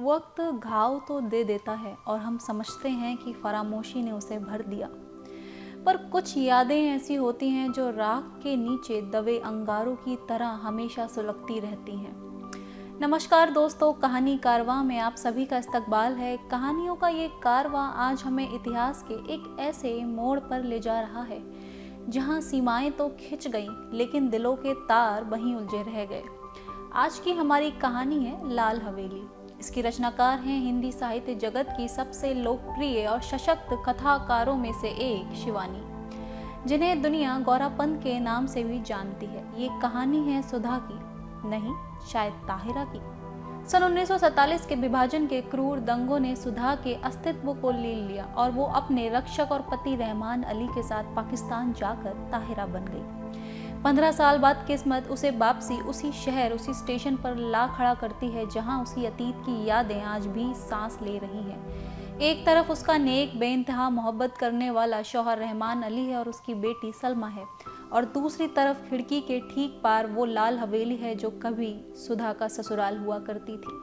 वक्त घाव तो दे देता है और हम समझते हैं कि फरामोशी ने उसे भर दिया, पर कुछ यादें ऐसी होती हैं जो राख के नीचे दबे अंगारों की तरह हमेशा सुलगती रहती हैं। नमस्कार दोस्तों, कहानी कारवां में आप सभी का इस्तकबाल है। कहानियों का ये कारवां आज हमें इतिहास के एक ऐसे मोड़ पर ले जा रहा है जहां सीमाएं तो खिंच गईं, लेकिन दिलों के तार वहीं उलझे रह गए। आज की हमारी कहानी है लाल हवेली। इसकी रचनाकार हैं हिंदी साहित्य जगत की सबसे लोकप्रिय और सशक्त कथाकारों में से एक शिवानी, जिन्हें दुनिया गौरापंत के नाम से भी जानती है। ये कहानी है सुधा की, नहीं शायद ताहिरा की। सन 1947 के विभाजन के क्रूर दंगों ने सुधा के अस्तित्व को ले लिया और वो अपने रक्षक और पति रहमान अली के साथ पाकिस्तान जाकर ताहिरा बन गई। 15 साल बाद किस्मत उसे वापसी उसी शहर, उसी स्टेशन पर ला खड़ा करती है जहां उसी अतीत की यादें आज भी सांस ले रही हैं। एक तरफ उसका नेक बेइंतहा मोहब्बत करने वाला शौहर रहमान अली है और उसकी बेटी सलमा है, और दूसरी तरफ खिड़की के ठीक पार वो लाल हवेली है जो कभी सुधा का ससुराल हुआ करती थी।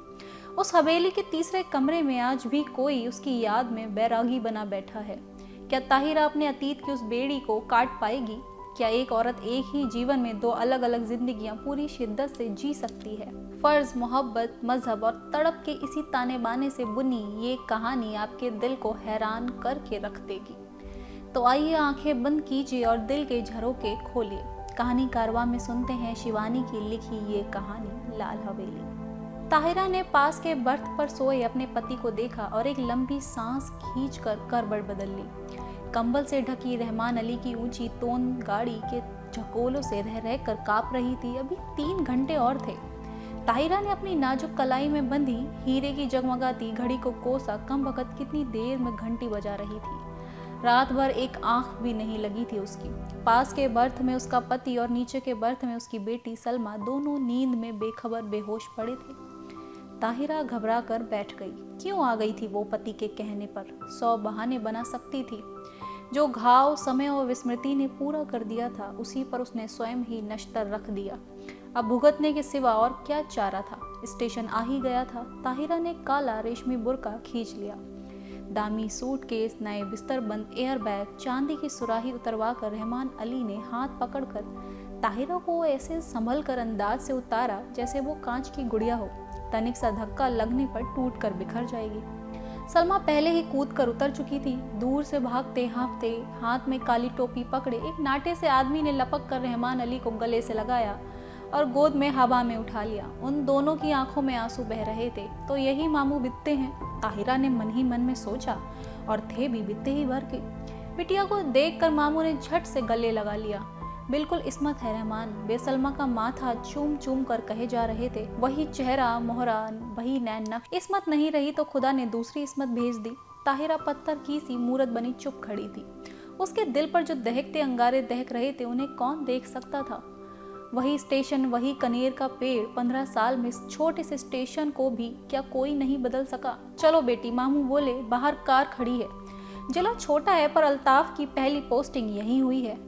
उस हवेली के तीसरे कमरे में आज भी कोई उसकी याद में बैरागी बना बैठा है। क्या ताहिरा अपने अतीत की उस बेड़ी को काट पाएगी? क्या एक औरत एक ही जीवन में दो अलग अलग जिंदगियां पूरी शिद्दत से जी सकती है? फर्ज, मोहब्बत, मजहब और तड़प के इसी ताने बाने से बुनी ये कहानी आपके दिल को हैरान करके रख देगी। तो आइए आंखें बंद कीजिए और दिल के झरोके खोलिए। कहानी कारवां में सुनते हैं शिवानी की लिखी ये कहानी लाल हवेली। ताहिरा ने पास के बर्थ पर सोए अपने पति को देखा और एक लंबी सांस खींचकर करवट बदल ली। कंबल से ढकी रहमान अली की ऊंची तोन गाड़ी के झकोलों से रह रहकर कांप रही थी। अभी 3 घंटे और थे। ताहिरा ने अपनी नाजुक कलाई में बंधी हीरे की जगमगाती घड़ी को कोसा। कम वक्त कितनी देर में घंटी बजा रही थी। रात भर एक आंख भी नहीं लगी थी उसकी। पास के बर्थ में उसका पति और नीचे के बर्थ में उसकी बेटी सलमा दोनों नींद में बेखबर बेहोश पड़े थे। ताहिरा घबरा कर बैठ गई। क्यों आ गई थी वो पति के कहने पर? 100 बहाने बना सकती थी। जो घाव समय और विस्मृति ने पूरा कर दिया था, उसी पर उसने स्वयं ही नश्तर रख दिया। अब भुगतने के सिवा और क्या चारा था? स्टेशन आ ही गया था। ताहिरा ने काला रेशमी बुर्का खींच लिया। दामी सूटकेस, नए बिस्तर बंद एयर बैग, चांदी की सुराही उतरवा कर रहमान अली ने हाथ पकड़कर ताहिरा को ऐसे संभल कर अंदाज से उतारा जैसे वो कांच की गुड़िया हो। तनिक सा धक्का लगने पर टूट कर बिखर जाएगी। सलमा पहले ही कूद कर उतर चुकी थी। दूर से भागते हाँफते, हाथ में काली टोपी पकड़े एक नाटे से आदमी ने लपक कर रहमान अली को गले से लगाया और गोद में हवा में उठा लिया। उन दोनों की आंखों में आंसू बह रहे थे। तो यही मामू बित्ते हैं, ताहिरा ने मन ही मन में सोचा, और थे भी बित्ते ही भर के। बिटिया को देखकर मामू ने झट से गले लगा लिया। बिल्कुल इस्मत है रहमान, वे सलमा का माथा चूम चूम कर कहे जा रहे थे। वही चेहरा मोहरा, वही नैन नक्श। इस्मत नहीं रही तो खुदा ने दूसरी इस्मत भेज दी। ताहिरा पत्थर की सी मूरत बनी चुप खड़ी थी। उसके दिल पर जो दहकते अंगारे दहक रहे थे, उन्हें कौन देख सकता था? वही स्टेशन, वही कनेर का पेड़। 15 साल में इस छोटे से स्टेशन को भी क्या कोई नहीं बदल सका? चलो बेटी, मामू बोले, बाहर कार खड़ी है। जिला छोटा है पर अल्ताफ की पहली पोस्टिंग यहीं हुई है।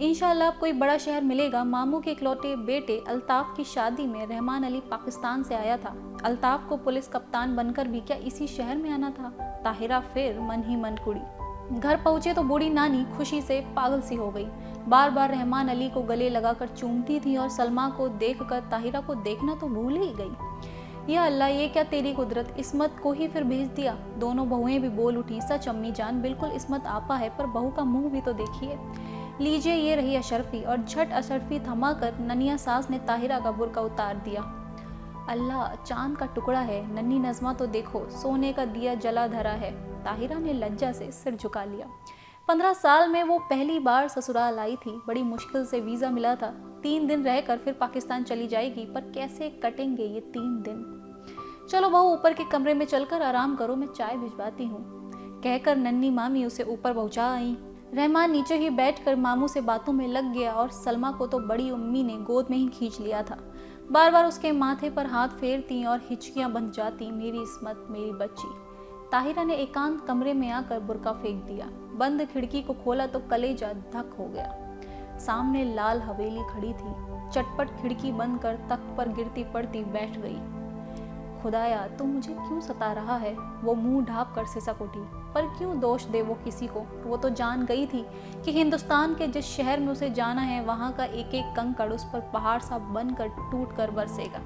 इंशाल्लाह कोई बड़ा शहर मिलेगा। मामू के इकलौते बेटे अल्ताफ की शादी में रहमान अली पाकिस्तान से आया था। अल्ताफ को पुलिस कप्तान बनकर भी क्या इसी शहर में आना था? ताहिरा फिर मन ही मन कुड़ी। घर पहुंचे तो बूढ़ी नानी खुशी से पागल सी हो गई। बार बार रहमान अली को गले लगाकर चूमती थी और सलमा को देखकर ताहिरा को देखना तो भूल ही गई। या अल्लाह, ये क्या तेरी कुदरत, इस्मत को ही फिर भेज दिया। दोनों बहुएं भी बोल उठी, सच अम्मी जान, बिल्कुल इस्मत आपा है, पर बहू का मुंह भी तो देखिए। लीजिए, ये रही अशरफी। और झट अशरफी थमाकर ननिया सास ने ताहिरा का बुर्का उतार दिया। अल्लाह, चांद का टुकड़ा है। नन्ही नज़मा तो देखो, सोने का दिया जला धरा है। ताहिरा ने लज्जा से सिर झुका लिया। 15 साल में वो पहली बार ससुराल आई थी। बड़ी मुश्किल से वीज़ा मिला था। 3 दिन रहकर फिर पाकिस्तान चली जाएगी, पर कैसे कटेंगे ये 3 दिन? चलो बहू, ऊपर के कमरे में चलकर आराम करो, मैं चाय भिजवाती हूँ, कहकर नन्ही मामी उसे ऊपर पहुँचा आई। रहमान नीचे ही बैठकर मामू से बातों में लग गया और सलमा को तो बड़ी अम्मी ने गोद में ही खींच लिया था। बार बार उसके माथे पर हाथ फेरती और हिचकियां बंध जाती, मेरी इस्मत, मेरी बच्ची। ताहिरा ने एकांत कमरे में आकर बुर्का फेंक दिया। बंद खिड़की को खोला तो कलेजा धक हो गया। सामने लाल हवेली खड़ी थी। चटपट खिड़की बंद कर तख्त पर गिरती पड़ती बैठ गई। खुदाया तू मुझे क्यों सता रहा है। वो मुंह ढाँप कर सिसक उठी। पर क्यों दोष दे वो किसी को, वो तो जान गई थी कि हिंदुस्तान के जिस शहर में उसे जाना है वहाँ का एक एक कंकड़ उस पर पहाड़ सा बनकर टूट कर बरसेगा।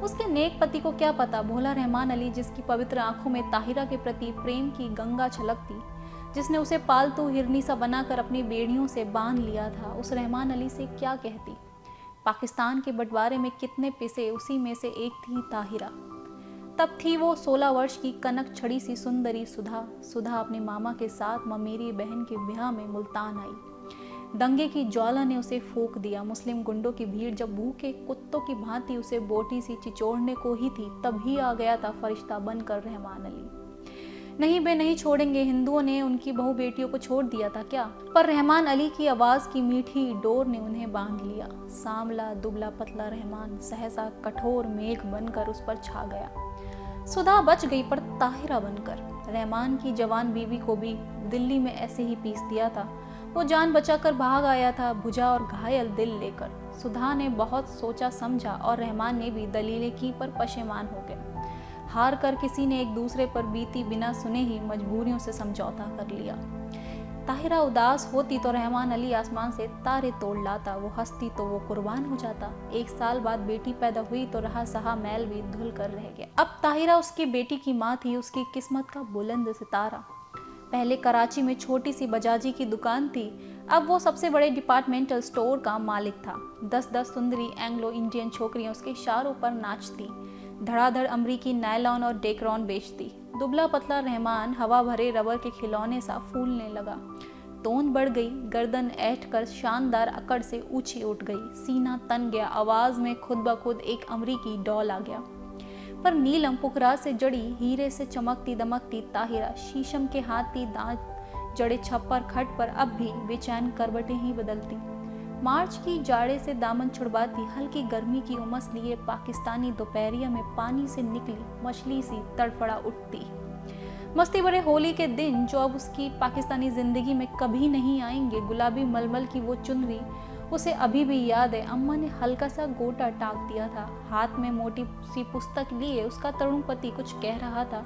उसके नेक पति को क्या पता, भोला रहमान अली जिसकी पवित्र आंखों में ताहिरा के प्रति प्रेम की गंगा छलकती, जिसने उसे पालतू हिरनी सा बनाकर अपनी बेड़ियों से बांध लिया था, उस रहमान अली से क्या कहती। पाकिस्तान के बंटवारे में कितने पिसे, उसी में से एक थी ताहिरा। तब थी वो 16 वर्ष की कनक छड़ी सी सुंदरी सुधा। सुधा अपने मामा के साथ ममेरी बहन के ब्याह में मुल्तान आई। दंगे की ज्वाला ने उसे फूंक दिया। मुस्लिम गुंडों की भीड़ जब भूखे कुत्तों की भांति उसे बोटी सी चिचोड़ने को ही थी, तभी आ गया था फरिश्ता बनकर रहमान अली। नहीं बे नहीं छोड़ेंगे, हिंदुओं ने उनकी बहू बेटियों को छोड़ दिया था क्या। पर रहमान अली की आवाज की मीठी डोर ने उन्हें बांध लिया। सांवला दुबला पतला रहमान सहसा कठोर मेघ बनकर उस पर छा गया। सुधा बच गई पर ताहिरा बनकर। रहमान की जवान बीवी को भी दिल्ली में ऐसे ही पीस दिया था। वो जान बचाकर भाग आया था, भुजा और घायल दिल लेकर। सुधा ने बहुत सोचा समझा और रहमान ने भी दलीलें की पर पशेमान हो गए। हार कर किसी ने एक दूसरे पर बीती बिना सुने ही मजबूरियों से समझौता कर लिया। ताहिरा उदास होती तो रहमान अली आसमान से तारे तोड़ लाता, वो हंसती तो वो कुर्बान हो जाता। 1 साल बाद बेटी पैदा हुई तो रहा सहा मैल भी धुल कर रह गया। अब ताहिरा उसकी बेटी की माँ थी, उसकी किस्मत का बुलंद सितारा। पहले कराची में छोटी सी बजाजी की दुकान थी, अब वो सबसे बड़े डिपार्टमेंटल स्टोर का मालिक था। 10-10 सुंदरी एंग्लो इंडियन छोकरियां उसके इशारों पर नाचती, धड़ाधड़ अमरीकी नायलॉन और डेकरॉन बेचती। दुबला पतला रहमान हवा भरे रबर के खिलौने सा फूलने लगा। तोंद बढ़ गई, गर्दन ऐंठ कर शानदार अकड़ से ऊंची उठ गई, सीना तन गया, आवाज में खुद ब खुद एक अमरीकी डॉल आ गया। पर नीलम पुखराज से जड़ी हीरे से चमकती दमकती ताहिरा, शीशम के हाथी दांत जड़े छप्पर खट पर अब भी बेचैन करवटें ही बदलती। मार्च की जाड़े से दामन छुड़वाती, हल्की गर्मी की उमस लिए पाकिस्तानी दोपहरिया में पानी से निकली मछली सी तड़फड़ा उठती। मस्ती भरे होली के दिन जो अब उसकी पाकिस्तानी जिंदगी में कभी नहीं आएंगे, गुलाबी मलमल की वो चुनरी उसे अभी भी याद है। अम्मा ने हल्का सा गोटा टाक दिया था। हाथ में मोटी सी पुस्तक लिए उसका तरुण पति कुछ कह रहा था।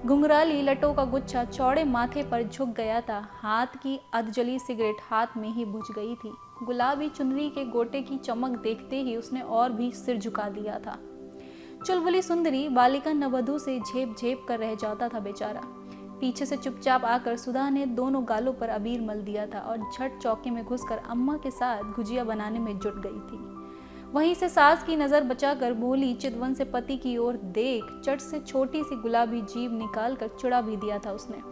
घुंघराली लटों का गुच्छा चौड़े माथे पर झुक गया था। हाथ की अधजली सिगरेट हाथ में ही बुझ गई थी। गुलाबी चुनरी के गोटे की चमक देखते ही उसने और भी सिर झुका दिया था। चुलबुली सुंदरी बालिका नववधु से झेप झेप कर रह जाता था बेचारा। पीछे से चुपचाप आकर सुधा ने दोनों गालों पर अबीर मल दिया था और झट चौके में घुसकर अम्मा के साथ गुजिया बनाने में जुट गई थी। वहीं से सास की नजर बचाकर भोली चितवन से पति की ओर देख चट से छोटी सी गुलाबी जीभ निकाल कर चिढ़ा भी दिया था उसने।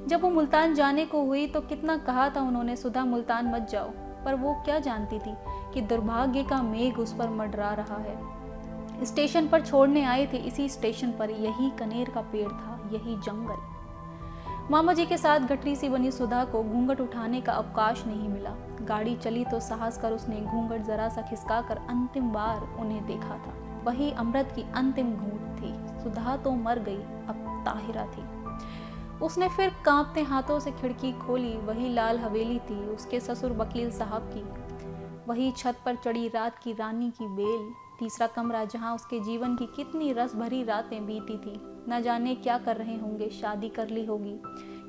जब वो मुल्तान जाने को हुई तो कितना कहा था उन्होंने, सुधा मुल्तान मत जाओ, पर वो क्या जानती थी कि दुर्भाग्य का मेघ उस पर मंडरा रहा है। स्टेशन पर छोड़ने आए थे, इसी स्टेशन पर यही कनेर का पेड़ था, यही जंगल। मामा जी के साथ गठरी सी बनी सुधा को घूंघट उठाने का अवकाश नहीं मिला। गाड़ी चली तो साहस कर उसने घूंघट जरा सा खिसका कर अंतिम बार उन्हें देखा था। वही अमृत की अंतिम घूंट थी। सुधा तो मर गई, अब ताहिरा थी। उसने फिर कांपते हाथों से खिड़की खोली। वही लाल हवेली थी उसके ससुर वकील साहब की। वही छत पर चढ़ी रात की रानी की बेल। तीसरा कमरा जहां उसके जीवन की कितनी रस भरी रातें बीती थी। न जाने क्या कर रहे होंगे, शादी कर ली होगी,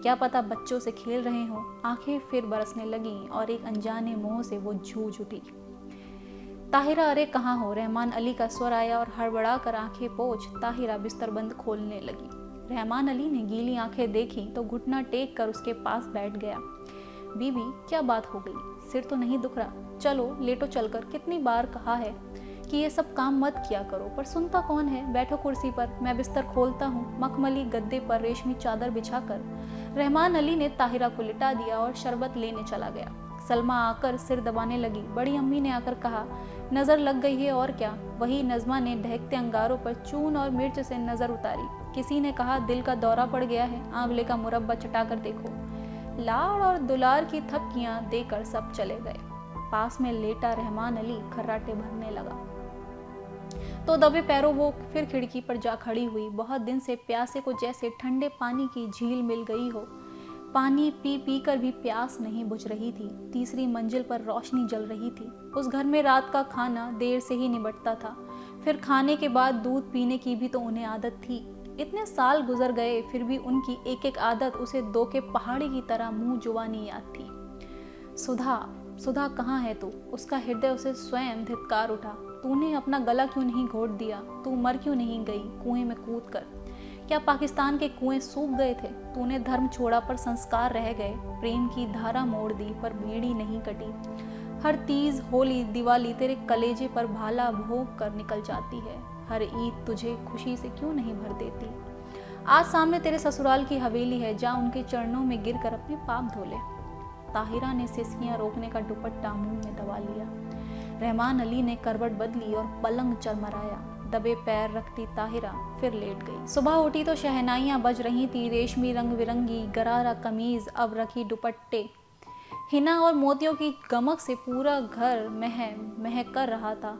क्या पता बच्चों से खेल रहे हों। आंखें फिर बरसने लगीं और एक अनजाने मोह से वो जूझ उठी। ताहिरा, अरे कहाँ हो? रहमान अली का स्वर आया और हड़बड़ा कर आंखें पोंछ ताहिरा बिस्तरबंद खोलने लगी। रहमान अली ने गीली आंखें देखी तो घुटना टेक कर उसके पास बैठ गया। बीबी, क्या बात हो गई? सिर तो नहीं दुख रहा? चलो लेटो चलकर। कितनी बार कहा है कि ये सब काम मत किया करो, पर सुनता कौन है। बैठो कुर्सी पर, मैं बिस्तर खोलता हूँ। मखमली गद्दे पर रेशमी चादर बिछाकर रहमान अली ने ताहिरा को लिटा दिया और शरबत लेने चला गया। सलमा आकर सिर दबाने लगी। बड़ी अम्मी ने आकर कहा, नजर लग गई है और क्या। वही नजमा ने ढहकते अंगारों पर चून और मिर्च से नजर उतारी। किसी ने कहा, दिल का दौरा पड़ गया है, आंवले का मुरब्बा चटाकर देखो। लाड़ और दुलार की थपकियां देकर सब चले गए। पास में लेटा रहमान अली खर्राटे भरने लगा। तो दबे पैरों वो फिर खिड़की पर जा खड़ी हुई। बहुत दिन से प्यासे को जैसे ठंडे पानी की झील मिल गई हो। पानी पी पी कर भी प्यास नहीं बुझ रही थी। तीसरी मंजिल पर रोशनी जल रही थी। उस घर में रात का खाना देर से ही निबटता था। फिर खाने के बाद दूध पीने की भी तो उन्हें आदत थी। इतने साल गुजर गए फिर भी उनकी एक एक आदत उसे दो के पहाड़ी की तरह मुंह जुबानी याद थी। सुधा, सुधा कहाँ है तू? उसका हृदय उसे स्वयं धिक्कार उठा। तूने अपना गला क्यों नहीं घोट दिया? तू मर क्यों नहीं गई कुएं में कूद कर? क्या पाकिस्तान के कुएं सूख गए थे? तूने धर्म छोड़ा पर संस्कार रह गए। प्रेम की धारा मोड़ दी पर बेड़ी नहीं कटी। हर तीज, होली, दिवाली तेरे कलेजे पर भाला भोग कर निकल जाती है। हर ईद तुझे खुशी से क्यों नहीं भर देती? आज सामने तेरे ससुराल की हवेली है, जा उनके चरणों में गिर कर अपने पाप धो ले। ताहिरा ने सिसकियां रोकने का दुपट्टा मुंह में दबा लिया। रहमान अली ने करवट बदली और पलंग चरमराया। दबे पैर रखती ताहिरा फिर लेट गई। सुबह उठी तो शहनाइयां बज रही थी। रेशमी रंग बिरंगी गरारा कमीज, अब रखी दुपट्टे, हिना और मोतियों की गमक से पूरा घर महक कर रहा था।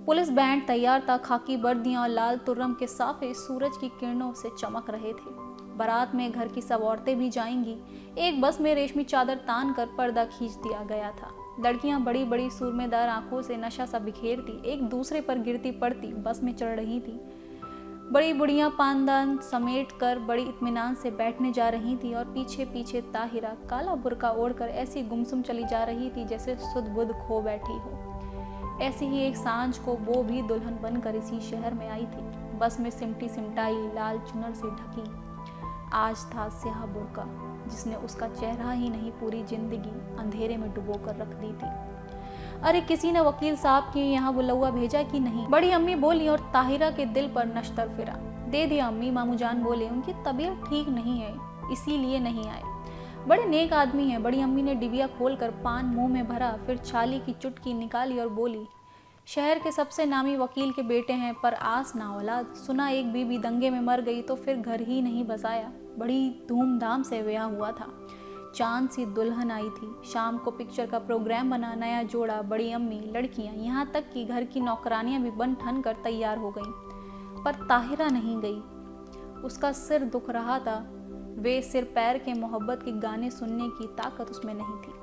पुलिस बैंड तैयार था। खाकी वर्दियां और लाल तुर्रम के साफे सूरज की किरणों से चमक रहे थे। बारात में घर की सब औरतें भी जाएंगी। एक बस में रेशमी चादर तान कर पर्दा खींच दिया गया था। लड़कियां बड़ी बड़ी सूरमेदार आंखों से नशा सा बिखेरती एक दूसरे पर गिरती पड़ती बस में चढ़ रही थी। बड़ी बुढ़ियां पानदान समेट कर बड़ी इत्मीनान से बैठने जा रही थी और पीछे पीछे ताहिरा काला बुर्का ओढ़कर ऐसी गुमसुम चली जा रही थी जैसे सुध बुध खो बैठी हो। ऐसी ही एक सांझ को वो भी दुल्हन बनकर इसी शहर में आई थी। बस में सिमटी सिमटाई लाल चुनर से ढकी। आज था स्याह बुर्का जिसने उसका चेहरा ही नहीं पूरी जिंदगी अंधेरे में डुबो कर रख दी थी। अरे किसी ने वकील साहब के यहाँ बुलौआ भेजा कि नहीं? बड़ी अम्मी बोली और ताहिरा के दिल पर नश्तर फिरा। दे दिया अम्मी, मामू जान बोले। उनकी तबीयत ठीक नहीं है इसीलिए नहीं आए। बड़े नेक आदमी हैं। बड़ी अम्मी ने डिबिया खोलकर पान मुंह में भरा, फिर छाली की चुटकी निकाली और बोली, शहर के सबसे नामी वकील के बेटे हैं पर आस ना औलाद। सुना एक बीबी दंगे में मर गई तो फिर घर ही नहीं बसाया। बड़ी धूमधाम से ब्याह हुआ था। चांद सी दुल्हन आई थी। शाम को पिक्चर का प्रोग्राम बना। नया जोड़ा, बड़ी अम्मी, लड़कियां, यहाँ तक कि घर की नौकरानियां भी बन ठन कर तैयार हो गईं। पर ताहिरा नहीं गई। उसका सिर दुख रहा था। वे सिर पैर के मोहब्बत के गाने सुनने की ताकत उसमें नहीं थी।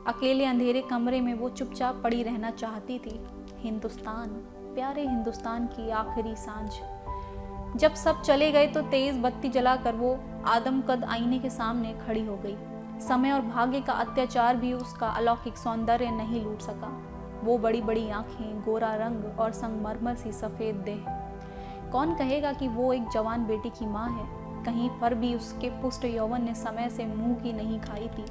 अकेले अंधेरे कमरे में वो चुपचाप पड़ी रहना चाहती थी। हिंदुस्तान, प्यारे हिंदुस्तान की आखिरी सांझ। जब सब चले गए तो तेज बत्ती जलाकर वो आदमकद आईने के सामने खड़ी हो गई। समय और भाग्य का अत्याचार भी उसका अलौकिक सौंदर्य नहीं लूट सका। वो बड़ी बड़ी आंखें, गोरा रंग और संगमरमर सी सफेद देह। कौन कहेगा कि वो एक जवान बेटी की माँ है? कहीं पर भी उसके पुष्ट यौवन ने समय से मुंह की नहीं खाई थी।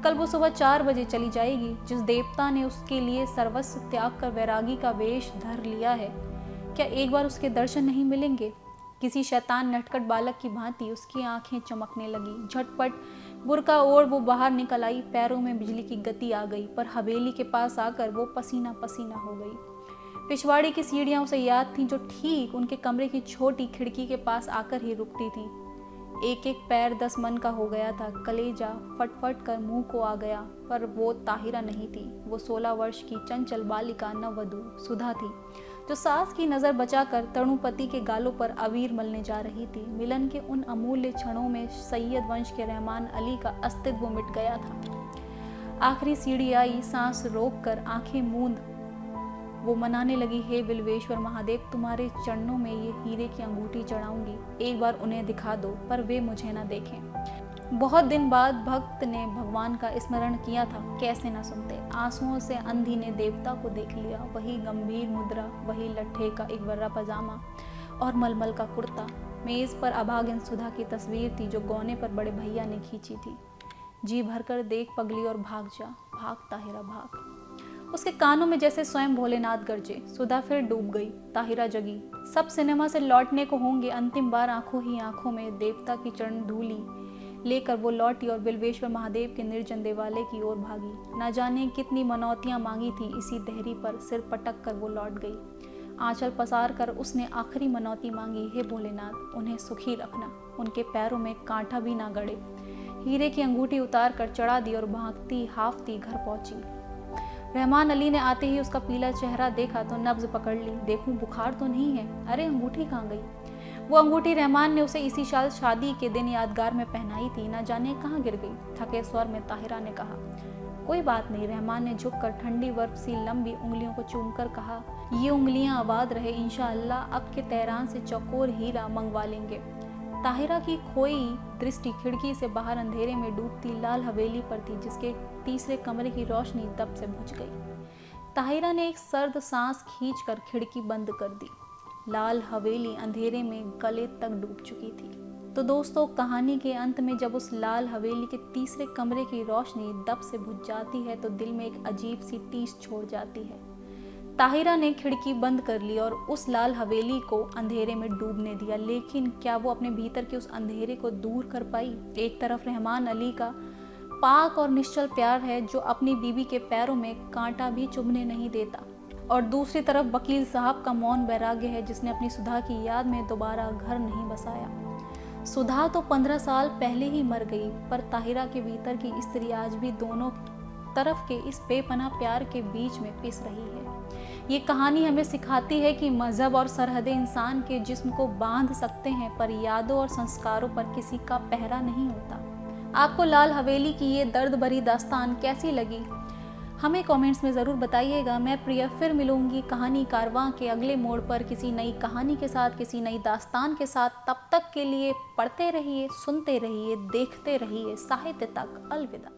कल वो सुबह 4 बजे चली जाएगी। जिस देवता ने उसके लिए सर्वस्व त्याग कर वैरागी का वेश धर लिया है, क्या एक बार उसके दर्शन नहीं मिलेंगे? किसी शैतान नटखट बालक की भांति उसकी आंखें चमकने लगी। झटपट बुर्का ओढ़ वो बाहर निकल आई। पैरों में बिजली की गति आ गई, पर हवेली के पास आकर वो पसीना पसीना हो गई। पिछवाड़ी की सीढ़ियां उसे याद थीं जो ठीक उनके कमरे की छोटी खिड़की के पास आकर ही रुकती थीं। एक एक पैर 10 मन का हो गया था। कलेजा फटफट कर मुंह को आ गया। पर वो ताहिरा नहीं थी। वो 16 वर्ष की चंचल बालिका नववधू सुधा थी, जो सास की नज़र बचाकर तरुणपति के गालों पर अबीर मलने जा रही थी। मिलन के उन अमूल्य क्षणों में सैयद वंश के रहमान अली का अस्तित्व मिट गया था। आखिरी सीढ़ी आई। सांस रोक कर आंखें मूंद वो मनाने लगी, हे बिल्वेश्वर महादेव, तुम्हारे चरणों में ये हीरे की अंगूठी चढ़ाऊंगी। एक बार उन्हें दिखा दो पर वे मुझे न देखें। बहुत दिन बाद भक्त ने भगवान का स्मरण किया था, कैसे न सुनते। आंसुओं से अंधी ने देवता को देख लिया। वही गंभीर मुद्रा, वही लट्ठे का एक वर्रा पजामा और मलमल का कुर्ता। मेज पर अभागिन सुधा की तस्वीर थी जो गौने पर बड़े भैया ने खींची थी। जी भरकर देख पगली और भाग जा, भाग ताहिरा भाग। उसके कानों में जैसे स्वयं भोलेनाथ गरजे। सुधा फिर डूब गई। ताहिरा जगी। सब सिनेमा से लौटने को होंगे। अंतिम बार आंखों ही आंखों में देवता की चरण धूली लेकर वो लौटी और बिल्वेश्वर महादेव के निर्जन देवालय की ओर भागी। न जाने कितनी मनौतियां मांगी थी। इसी देहरी पर सिर पटक कर वो लौट गई। आंचल पसार कर उसने आखिरी मनौती मांगी, हे भोलेनाथ, उन्हें सुखी रखना, उनके पैरों में कांटा भी ना गड़े। हीरे की अंगूठी उतार कर चढ़ा दी और भागती हाफती घर पहुंची। रहमान अली ने आते ही उसका पीला चेहरा देखा तो नब्ज पकड़ ली। देखूं बुखार तो नहीं है? अरे अंगूठी कहाँ गई? वो अंगूठी रहमान ने उसे इसी साल शादी के दिन यादगार में पहनाई थी, ना जाने कहाँ गिर गई। थके स्वर में ताहिरा ने कहा, कोई बात नहीं। रहमान ने झुककर ठंडी बर्फ सी लंबी उंगलियों को चूमकर कहा, ये उंगलियां आबाद रहे, इंशाअल्लाह अब के तेहरान से चौकोर हीरा मंगवा लेंगे। ताहिरा की खोई दृष्टि खिड़की से बाहर अंधेरे में डूबती लाल हवेली पर थी, जिसके तीसरे कमरे की रोशनी दब से बुझ गई। ताहिरा ने एक सर्द सांस खींचकर खिड़की बंद कर दी। लाल हवेली अंधेरे में गले तक डूब चुकी थी। तो दोस्तों, कहानी के अंत में जब उस लाल हवेली के तीसरे कमरे की रोशनी दब से बुझ जाती है तो दिल में एक अजीब सी टीस छोड़ जाती है। ताहिरा ने खिड़की बंद कर ली और उस लाल हवेली को अंधेरे में डूबने दिया, लेकिन क्या वो अपने भीतर के उस अंधेरे को दूर कर पाई? एक तरफ रहमान अली का पाक और निश्चल प्यार है जो अपनी बीवी के पैरों में कांटा भी चुभने नहीं देता, और दूसरी तरफ वकील साहब का मौन वैराग्य है जिसने अपनी सुधा की याद में दोबारा घर नहीं बसाया। सुधा तो 15 साल पहले ही मर गई, पर ताहिरा के भीतर की स्त्री आज भी दोनों तरफ के इस बेपनाह प्यार के बीच में पिस रही है। ये कहानी हमें सिखाती है कि मजहब और सरहदें इंसान के जिस्म को बांध सकते हैं, पर यादों और संस्कारों पर किसी का पहरा नहीं होता। आपको लाल हवेली की ये दर्द भरी दास्तान कैसी लगी? हमें कमेंट्स में ज़रूर बताइएगा। मैं प्रिया फिर मिलूंगी कहानी कारवां के अगले मोड़ पर किसी नई कहानी के साथ, किसी नई दास्तान के साथ। तब तक के लिए पढ़ते रहिए, सुनते रहिए, देखते रहिए साहित्य तक। अलविदा।